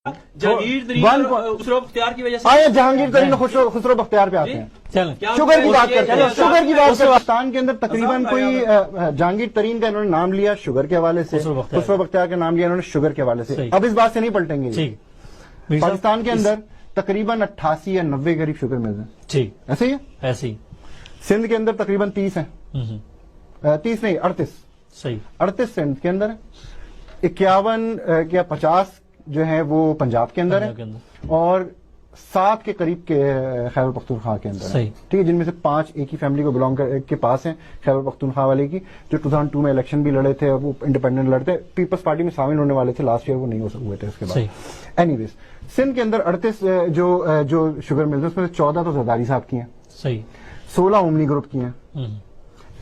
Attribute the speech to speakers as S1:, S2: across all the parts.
S1: جہانگیر ترین خسرو بختیار کی وجہ سے
S2: آئے جہانگیر ترین خسرو بختیار پہ آتے ہیں. شوگر کی بات کرتے ہیں. شوگر کی بات پاکستان کے اندر تقریباً کوئی جہانگیر ترین کا انہوں نے نام لیا شوگر کے حوالے سے, خسرو بختیار کا نام لیا انہوں نے شوگر کے حوالے سے. اب اس بات سے نہیں پلٹیں گے. پاکستان کے اندر تقریباً 88 یا 90 قریب شوگر ملز ہیں. ایسے ہی ہے. ایسے ہی سندھ کے اندر تقریباً 30 ہیں. 30 نہیں 38. 38 سندھ کے اندر ہے. 51 یا 50 جو ہے وہ پنجاب کے اندر ہے, اور 7 کے قریب کے خیبر پختونخوا کے اندر ہے. ٹھیک ہے, جن میں سے 5 ایک ہی فیملی کو بلانگ کے پاس ہیں, خیبر پختونخوا والے کی, جو 2002 میں الیکشن بھی لڑے تھے, وہ انڈیپینڈنٹ لڑتے, پیپلز پارٹی میں شامل ہونے والے تھے لاسٹ ایئر, وہ نہیں ہوئے تھے اس کے بعد. اینی ویز سندھ کے اندر 38 جو شوگر ملز ہیں اس میں 14 تو زرداری صاحب کی ہیں, 16 اومنی گروپ کی ہیں,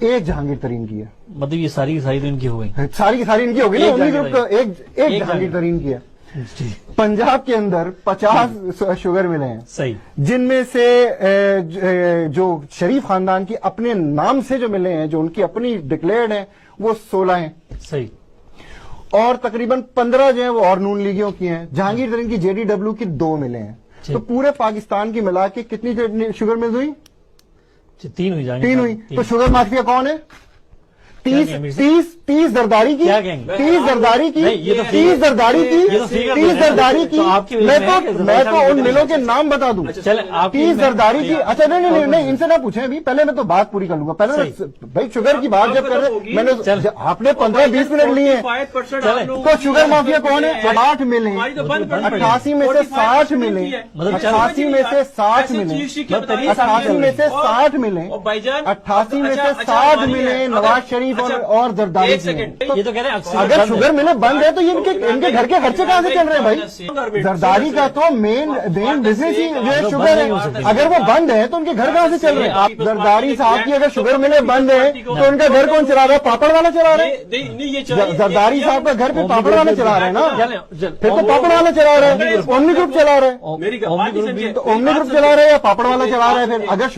S2: 1 جہانگیر ترین کی ہے.
S3: مطلب یہ ساری تو ان کی ہو گئی,
S2: ساری کی ساری ان کی ہو گئی. اومنی گروپ کا ایک جہانگیر ترین کی ہے. پنجاب کے اندر 50 شوگر ملے ہیں, جن میں سے جو شریف خاندان کی اپنے نام سے جو ملے ہیں, جو ان کی اپنی ڈکلیئرڈ ہیں, وہ 16 ہیں. اور تقریباً 15 جو ہیں وہ اور نون لیگیوں کی ہیں. جہانگیر ترین کی JDW کی 2 ملے ہیں. تو پورے پاکستان کی ملا کے کتنی شوگر ملز ہوئی؟ 3 ہوئی. تو شوگر مافیا کون ہے؟ 30 زرداری کی, 30 زرداری کی, 30 زرداری کی, 30 زرداری کی. میں تو ان ملوں کے نام بتا دوں. 30 زرداری کی. اچھا نہیں ان سے نہ پوچھیں ابھی, پہلے میں تو بات پوری کر لوں گا. پہلے بھائی شوگر کی بات جب کر رہے میں نے, آپ نے 15-20 منٹ لیے ہیں. تو شوگر مافیا کون ہے؟ 8 ملے, 88 میں سے 60 ملے, 88 میں سے 60 ملے, 88 میں سے 60 ملے, 88 میں سے 60 ملے نواز شریف اور زرداری.
S3: یہ تو کہہ رہے ہیں
S2: اگر شوگر ملیں بند ہے تو یہ ان کے گھر کے خرچے کہاں سے چل رہے ہیں بھائی؟ زرداری کا تو مین بزنس ہی جو ہے شوگر ہے. اگر وہ بند ہے تو ان کے گھر کہاں سے چل رہے ہیں؟ زرداری صاحب کی اگر شوگر ملیں بند ہے تو ان کا گھر کون چلا رہا ہے؟ پاپڑ والا چلا رہا ہے. زرداری صاحب کا گھر پہ پاپڑ والا چلا رہا ہے نا, پھر تو پاپڑ والا چلا رہا ہے, اومنی گروپ چلا رہا ہے. اومنی گروپ چلا رہا ہے یا پاپڑ والا چلا رہا ہے؟ پھر اگر